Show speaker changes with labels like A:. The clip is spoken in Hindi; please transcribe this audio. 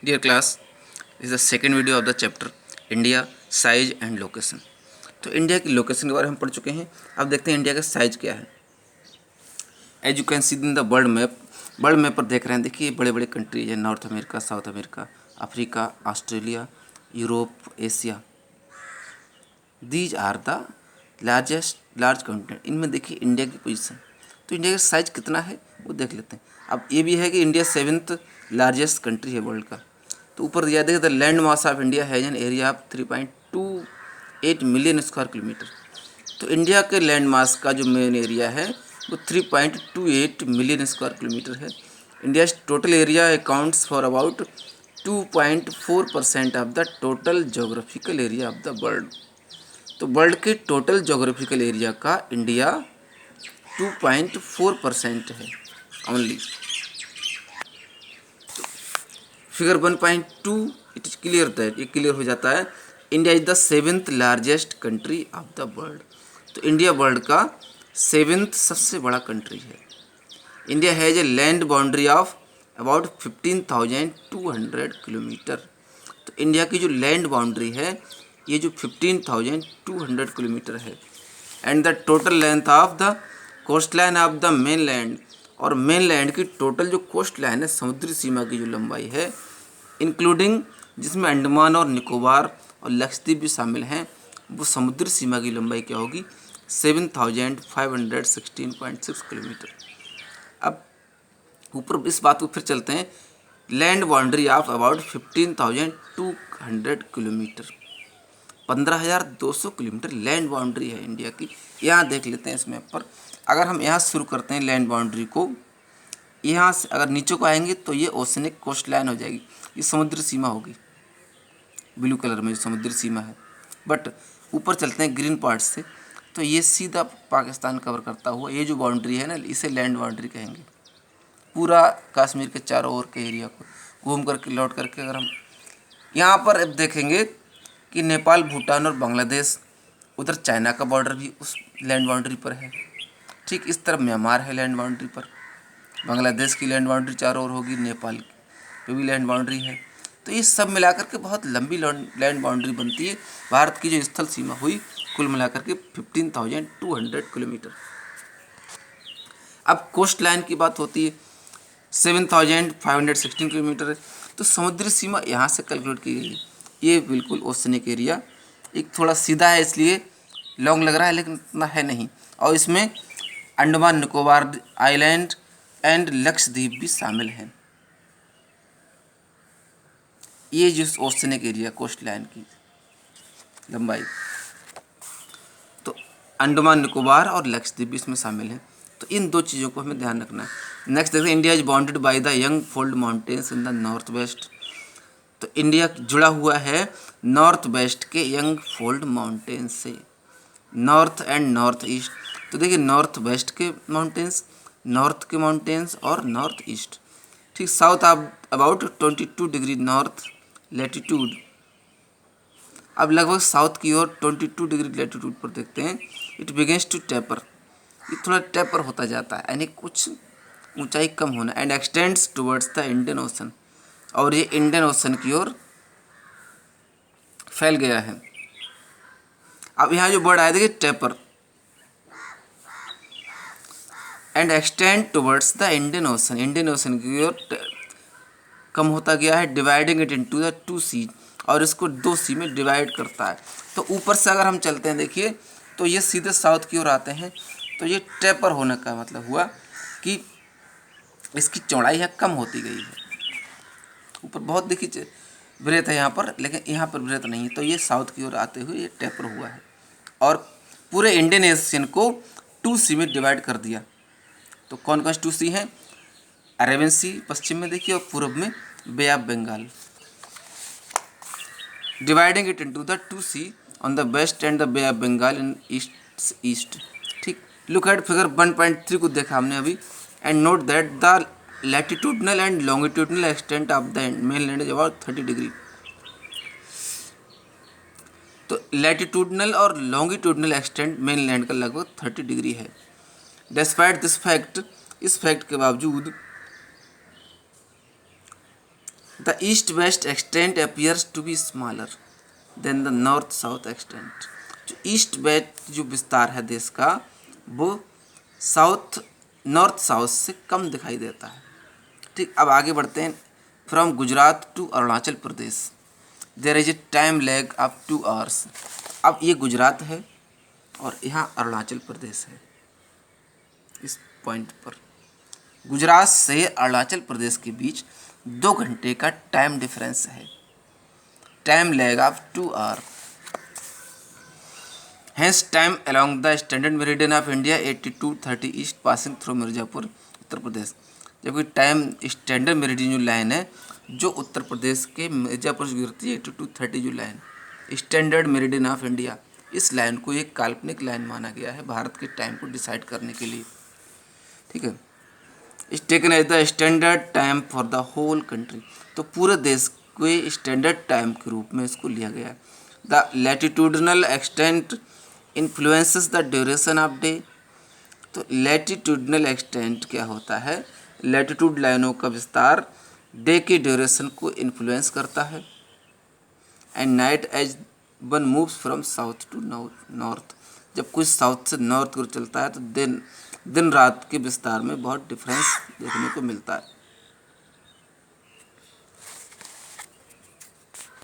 A: Dear class, this is the second video of the chapter India size and location. तो इंडिया की लोकेशन के बारे में हम पढ़ चुके हैं। अब देखते हैं इंडिया का साइज क्या है। As you can see in the world map पर देख रहे हैं। देखिए बड़े बड़े कंट्रीज हैं, North America, South America, Africa, Australia, Europe, Asia. These are the large continent. इनमें देखिए इंडिया की पोजीशन। तो इंडिया का साइज कितना है वो देख लेते हैं। अब ये भी है कि इंडिया 7th लार्जेस्ट कंट्री है वर्ल्ड का। तो ऊपर दिया देखिए the land mass of India has an area of 3.28 million square kilometre. तो इंडिया के लैंड मास का जो मेन एरिया है वो 3.28 मिलियन स्क्वायर किलोमीटर है। India total area accounts for about 2.4% of the total geographical area of the world. तो वर्ल्ड के टोटल जोग्राफिकल एरिया का इंडिया 2.4% है only. Figure 1.2 it is clear that, ये क्लियर हो जाता है। India is the 7th largest country of the world. तो इंडिया वर्ल्ड का 7th सबसे बड़ा कंट्री है। India has a land boundary of about 15,200 kilometre. तो इंडिया की जो लैंड बाउंड्री है ये जो 15,200 किलोमीटर है। And the total length of the coast line of the main land, और मेन लैंड की टोटल जो कोस्ट लाइन है, समुद्री सीमा की जो लंबाई है, इंक्लूडिंग जिसमें अंडमान और निकोबार और लक्षद्वीप भी शामिल हैं, वो समुद्री सीमा की लंबाई क्या होगी 7,516.6 किलोमीटर। अब ऊपर इस बात को फिर चलते हैं। Land boundary of about 15,200 kilometre, 15,200 kilometre land boundary है इंडिया की। यहाँ देख लेते हैं इस मैप पर। अगर हम यहाँ शुरू करते हैं लैंड बाउंड्री को, यहाँ से अगर नीचे को आएंगे तो ये ओशनिक कोस्ट लाइन हो जाएगी, ये समुद्री सीमा होगी ब्लू कलर में जो समुद्री सीमा है। बट ऊपर चलते हैं ग्रीन पार्ट से, तो ये सीधा पाकिस्तान कवर करता हुआ ये जो बाउंड्री है ना, इसे लैंड बाउंड्री कहेंगे। पूरा कश्मीर के चारों ओर के एरिया को घूम करके लौट करके अगर हम यहाँ पर अब देखेंगे कि नेपाल, भूटान और बांग्लादेश, उधर चाइना का बॉर्डर भी उस लैंड बाउंड्री पर है। ठीक इस तरफ म्यांमार है लैंड बाउंड्री पर। बांग्लादेश की लैंड बाउंड्री चारों ओर होगी, नेपाल पे भी लैंड बाउंड्री है। तो ये सब मिलाकर के बहुत लंबी लैंड बाउंड्री बनती है। भारत की जो स्थल सीमा हुई कुल मिलाकर के 15,200 किलोमीटर। अब कोस्ट लाइन की बात होती है, 7,516 किलोमीटर है। तो समुद्री सीमा यहाँ से कैलकुलेट की गई है। ये बिल्कुल ओशनिक एरिया, एक थोड़ा सीधा है इसलिए लॉन्ग लग रहा है, लेकिन इतना है नहीं। और इसमें अंडमान निकोबार आइलैंड एंड लक्षद्वीप भी शामिल हैं। ये जो ओशनिक एरिया कोस्ट लाइन की लंबाई, तो अंडमान निकोबार और लक्षद्वीप भी इसमें शामिल हैं। तो इन दो चीज़ों को हमें ध्यान रखना है। नेक्स्ट देखते हैं, India is bounded by the young fold mountains in the north west. तो इंडिया जुड़ा हुआ है नॉर्थ वेस्ट के यंग फोल्ड माउंटेन्स से, नॉर्थ एंड नॉर्थ ईस्ट। तो देखिए नॉर्थ वेस्ट के माउंटेन्स, नॉर्थ के माउंटेन्स और नॉर्थ ईस्ट। ठीक south of about 22 degree north latitude. अब लगभग साउथ की ओर 22 डिग्री लैटिट्यूड पर देखते हैं, इट बिगेंस टू टेपर। ये थोड़ा टेपर होता जाता है, यानी कुछ ऊंचाई कम होना। And x tends towards the Indian ocean, और ये इंडियन ओशन की ओर फैल गया है। अब यहाँ जो वर्ड आया देखिए taper, and extend towards the Indian ocean, Indian ocean की ओर कम होता गया है। डिवाइडिंग इट इनटू द 2 सी, और इसको 2 सी में डिवाइड करता है। तो ऊपर से अगर हम चलते हैं देखिए, तो ये सीधे साउथ की ओर आते हैं। तो ये टेपर होने का मतलब हुआ कि इसकी चौड़ाई है कम होती गई है। ऊपर बहुत देखिए ब्रेथ है यहाँ पर, लेकिन यहाँ पर ब्रेथ नहीं है। तो ये साउथ की ओर आते हुए ये टेपर हुआ है, और पूरे इंडियन एशियन को 2 सी में डिवाइड कर दिया। तो कौन कौन 2 सी हैं? अरेबियन सी पश्चिम में देखिए, और पूर्व में bay of Bengal. Dividing it into the 2 sea on the west and the bay of Bengal in east. ठीक, लुक एट फिगर 1.3 को देखा हमने अभी। And note that the latitudinal and longitudinal extent of the main land is about 30 degree. तो लैटिट्यूडनल और लॉन्गिट्यूडनल एक्सटेंट मेन लैंड का लगभग 30 डिग्री है। डिस्पाइट दिस फैक्ट, इस फैक्ट के बावजूद the east waste extent appears to be smaller than the north south extent. जो ईस्ट वेस्ट जो विस्तार है देश का वो नॉर्थ साउथ से कम दिखाई देता है। ठीक, अब आगे बढ़ते हैं। From Gujarat to Arunachal Pradesh there is a time lag of 2 hours. अब ये गुजरात है और यहाँ अरुणाचल प्रदेश है। इस पॉइंट पर गुजरात से अरुणाचल प्रदेश के बीच 2 घंटे का टाइम डिफरेंस है। Time lag of 2 hour. Hence time along the standard meridian of India 8230 east passing through Mirzapur Uttar Pradesh. जबकि टाइम स्टैंडर्ड मेरिडियन जो लाइन है जो उत्तर प्रदेश के मिर्ज़ापुर से गिरती है 8230 जो line standard meridian of India, इस लाइन को एक काल्पनिक लाइन माना गया है भारत के टाइम को डिसाइड करने के लिए। ठीक है, is taken as the standard time for the whole country. तो पूरे देश के स्टैंडर्ड टाइम के रूप में इसको लिया गया है। The latitudinal extent influences the duration of day. तो लैटिट्यूडनल एक्सटेंट क्या होता है? लैटिट्यूड लाइनों का विस्तार डे की ड्यूरेशन को इन्फ्लुएंस करता है। And night as one moves from south to north. जब कुछ साउथ से नॉर्थ को चलता है तो दिन रात के विस्तार में बहुत डिफरेंस देखने को मिलता है।